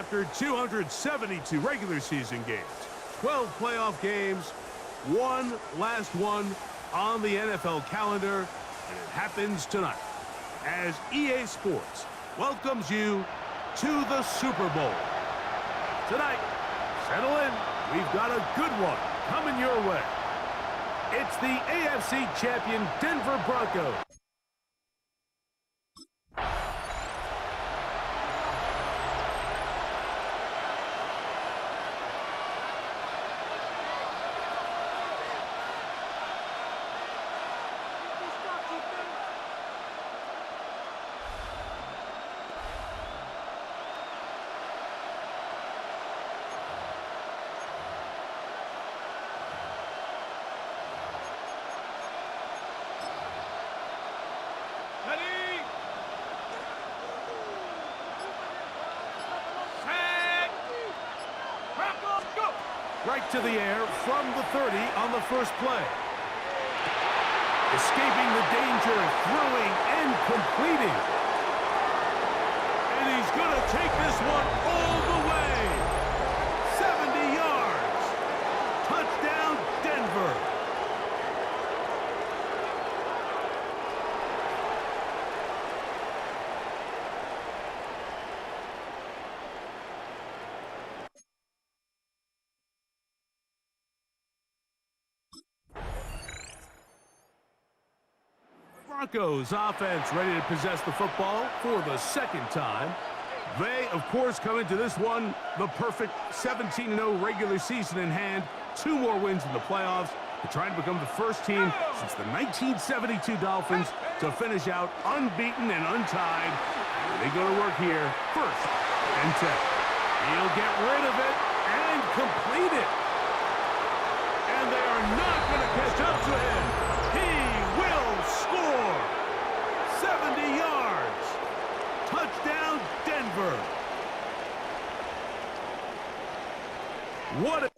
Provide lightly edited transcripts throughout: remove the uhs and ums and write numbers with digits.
After 272 regular season games, 12 playoff games, one last one on the NFL calendar, and it happens tonight as EA Sports welcomes you to the Super Bowl. Tonight, settle in. We've got a good one coming your way. It's the AFC champion Denver Broncos. Right to the air from the 30 on the first play. Escaping the danger, throwing and completing. And he's going to take this one all the way. 70 yards. Touchdown, Denver. Broncos offense ready to possess the football for the second time. They, of course, come into this one the perfect 17-0 regular season in hand. 2 more wins in the playoffs to try and become the first team since the 1972 Dolphins to finish out unbeaten and untied. They go to work here, 1st and 10. He'll get rid of it and complete it. And they are not going to catch up to him. He will score. 70 yards. Touchdown, Denver. What a...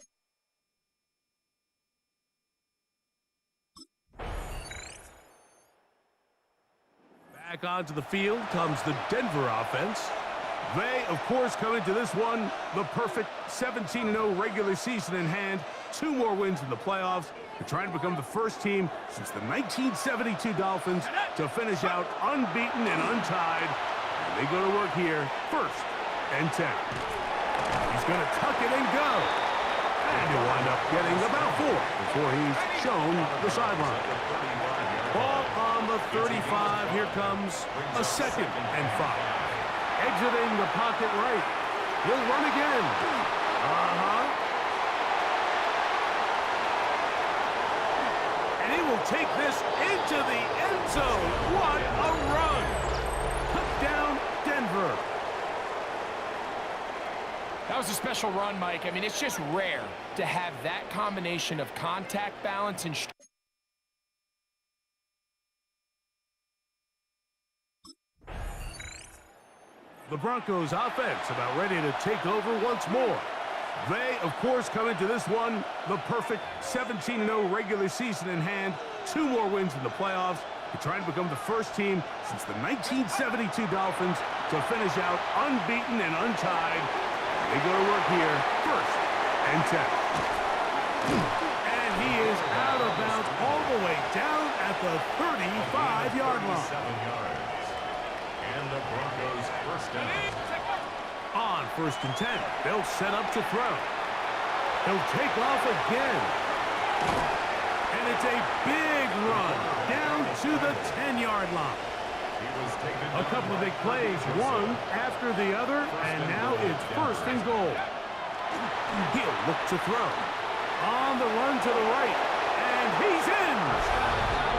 Back onto the field comes the Denver offense. They, of course, come into this one the perfect 17-0 regular season in hand. 2 more wins in the playoffs to try and become the first team since the 1972 Dolphins to finish out unbeaten and untied. And they go to work here, 1st and 10. He's going to tuck it and go. And he'll wind up getting about 4 before he's shown the sideline. Ball on the 35. Here comes a 2nd and 5. Exiting the pocket right. He'll run again. And he will take this into the end zone. What a run. Touchdown, Denver. That was a special run, Mike. I mean, it's just rare to have that combination of contact, balance, and... The Broncos offense about ready to take over once more. They, of course, come into this one the perfect 17-0 regular season in hand. 2 more wins in the playoffs to try and become the first team since the 1972 Dolphins to finish out unbeaten and untied. They go to work here, 1st and 10. And he is out of bounds all the way down at the 35-yard line. And the Broncos 1st and 10. On 1st and 10, they'll set up to throw. He'll take off again. And it's a big run down to the 10-yard line. A couple of big plays, one after the other, and now it's 1st and goal. He'll look to throw. On the run to the right, and he's in!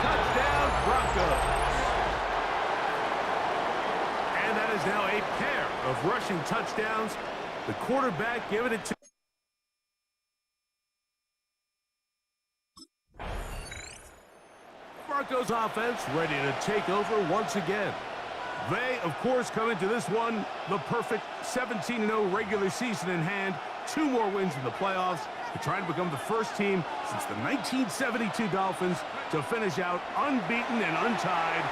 Touchdown, Broncos. And that is now a pair of rushing touchdowns. The quarterback giving it to... Broncos offense ready to take over once again. They, of course, come into this one the perfect 17-0 regular season in hand. 2 more wins in the playoffs to try and become the first team since the 1972 Dolphins to finish out unbeaten and untied.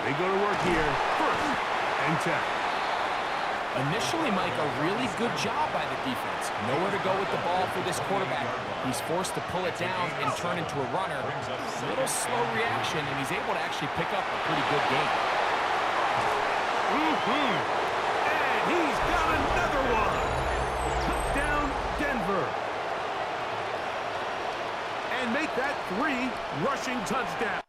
They go to work here, 1st and 10. Initially, Mike, a really good job by the defense. Nowhere to go with the ball for this quarterback. He's forced to pull it down and turn into a runner. A little slow reaction, and he's able to actually pick up a pretty good game. And he's got another one. Touchdown, Denver. And make that 3 rushing touchdowns.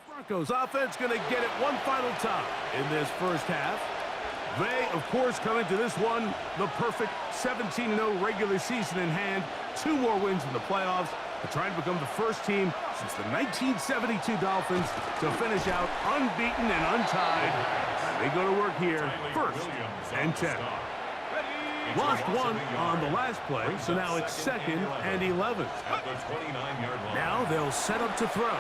Broncos offense going to get it one final time in this first half. They, of course, come into this one the perfect 17-0 regular season in hand. 2 more wins in the playoffs. They're trying to become the first team since the 1972 Dolphins to finish out unbeaten and untied. And they go to work here, 1st and 10. Lost 1 on the last play, so now it's 2nd and 11. Now they'll set up to throw.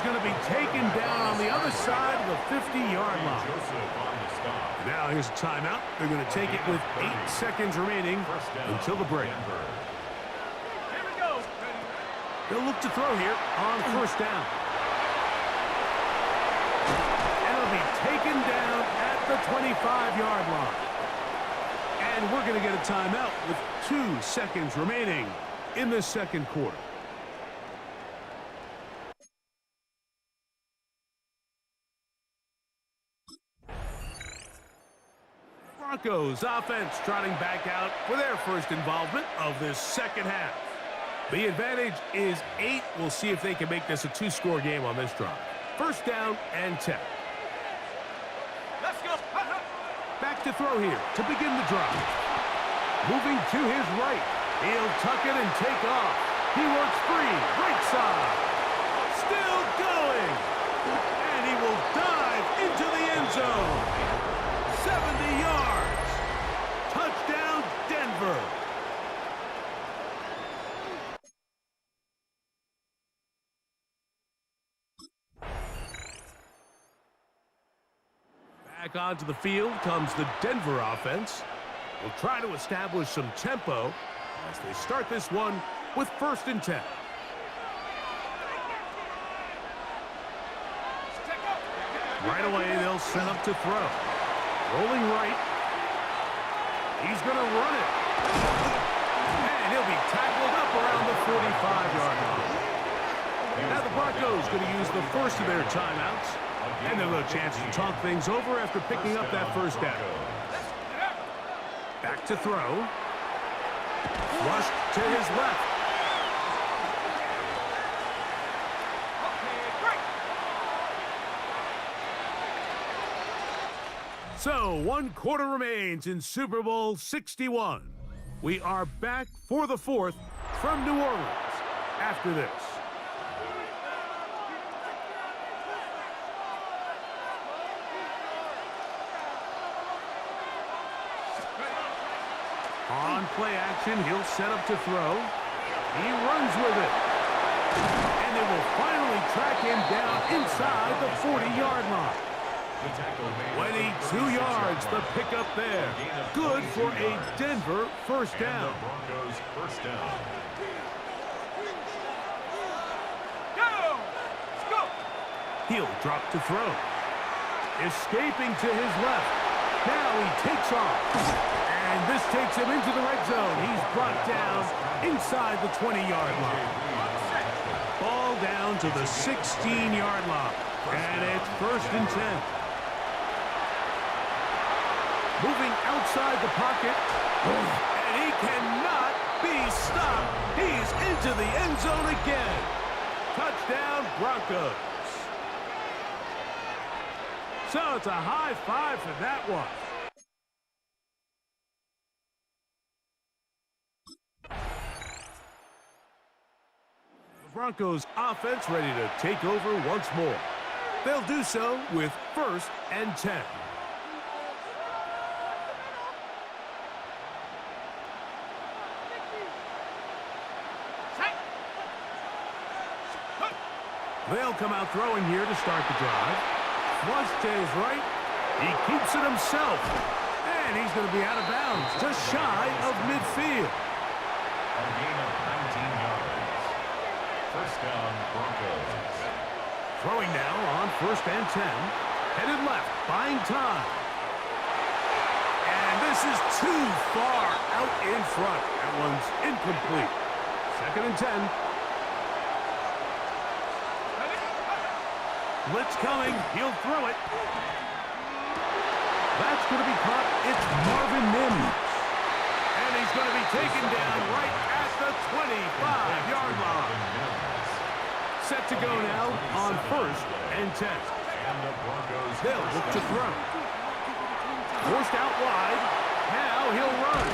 Going to be taken down on the other side of the 50-yard line. Now here's a timeout. They're going to take it with 8 seconds remaining until the break. They'll look to throw here on 1st down. And it'll be taken down at the 25-yard line. And we're going to get a timeout with 2 seconds remaining in the 2nd quarter. Broncos offense trotting back out for their first involvement of this 2nd half. The advantage is 8. We'll see if they can make this a 2-score game on this drive. 1st down and 10. Let's go. Back to throw here to begin the drive. Moving to his right. He'll tuck it and take off. He works free. Right side. Still going. And he will dive into the end zone. 70 yards. Touchdown, Denver. Back onto the field comes the Denver offense. Will try to establish some tempo as they start this one with 1st and 10. Right away, they'll set up to throw. Rolling right. He's going to run it. And he'll be tackled up around the 45-yard line. Now the Broncos going to use the first of their timeouts. And they'll have a chance to talk things over after picking up that 1st down. Back to throw. Flushed to his left. So, 1 quarter remains in Super Bowl 61. We are back for the 4th from New Orleans after this. On play action, he'll set up to throw. He runs with it. And they will finally track him down inside the 40-yard line. 22 yards, the pickup there. Good for a Denver 1st down. Broncos 1st down. Go! He'll drop to throw. Escaping to his left. Now he takes off. And this takes him into the red zone. He's brought down inside the 20-yard line. Ball down to the 16-yard line. And it's 1st and 10. Moving outside the pocket. And he cannot be stopped. He's into the end zone again. Touchdown, Broncos. So it's a high five for that one. The Broncos offense ready to take over once more. They'll do so with 1st and 10. They'll come out throwing here to start the drive. Flush to his right. He keeps it himself. And he's going to be out of bounds, just shy of midfield. A gain of 19 yards. First down, Broncos. Throwing now on 1st and 10. Headed left, buying time. And this is too far out in front. That one's incomplete. 2nd and 10. Blitz coming. He'll throw it. That's going to be caught. It's Marvin Mims. And he's going to be taken down right at the 25-yard line. Set to go now on 1st and 10. And the Broncos. They'll look to throw. Forced out wide. Now he'll run.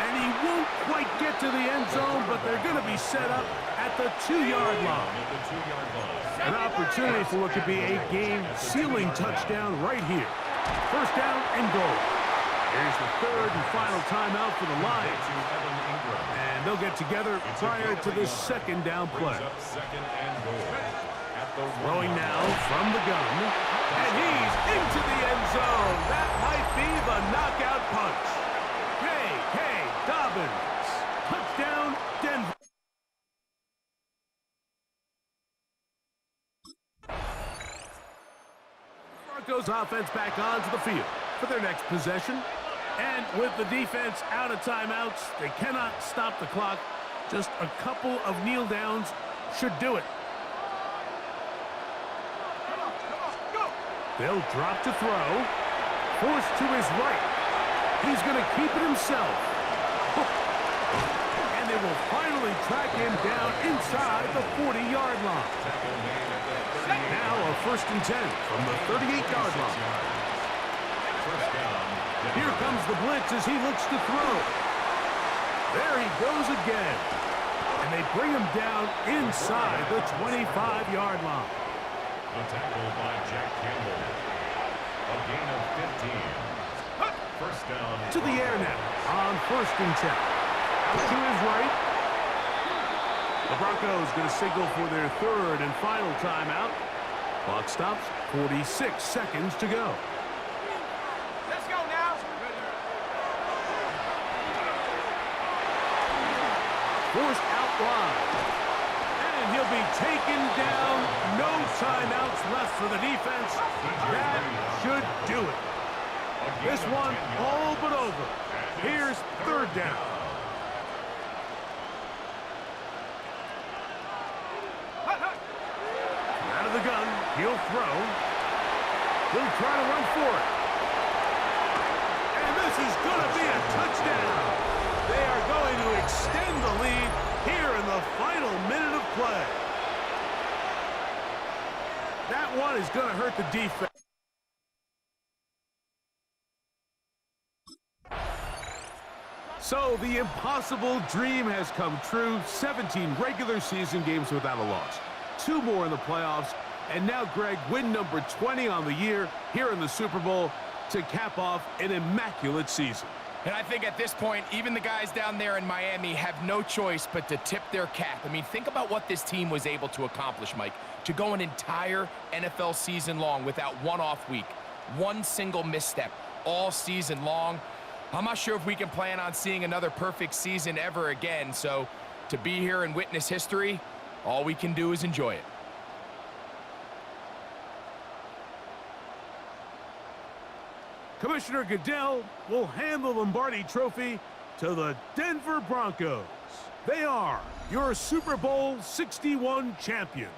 And he won't quite get to the end zone, but they're going to be set up at the 2-yard line. At the 2-yard line. An opportunity for what could be a game-sealing touchdown right here. 1st down and goal. Here's the 3rd and final timeout for the Lions. And they'll get together prior to the 2nd down play. Second and goal. Throwing now from the gun. And he's into the end zone. That might be the knockout punch. J.K. Dobbins. Touchdown, Denver. Broncos offense back onto the field for their next possession. And with the defense out of timeouts, they cannot stop the clock. Just a couple of kneel downs should do it. They'll drop to throw. Forced to his right. He's going to keep it himself. And they will finally track him down inside the 40-yard line. Now a 1st and 10 from the 38-yard line. Here comes the blitz as he looks to throw. There he goes again. And they bring him down inside the 25-yard line. A tackle by Jack Campbell. A gain of 15. First down. To the air now on 1st and 10. Out to his right. The Broncos going to signal for their 3rd and final timeout. Clock stops. 46 seconds to go. Let's go now. Forced out wide. And he'll be taken down. No timeouts left for the defense. That should do it. This one all but over. Here's 3rd down. Out of the gun. He'll throw. He'll try to run for it. And this is going to be a touchdown. They are going to extend the lead here in the final minute of play. That one is going to hurt the defense. So the impossible dream has come true. 17 regular season games without a loss. 2 more in the playoffs. And now, Greg, win number 20 on the year here in the Super Bowl to cap off an immaculate season. And I think at this point, even the guys down there in Miami have no choice but to tip their cap. I mean, think about what this team was able to accomplish, Mike. To go an entire NFL season long without one off week, one single misstep all season long. I'm not sure if we can plan on seeing another perfect season ever again. So to be here and witness history, all we can do is enjoy it. Commissioner Goodell will hand the Lombardi Trophy to the Denver Broncos. They are your Super Bowl 61 champions.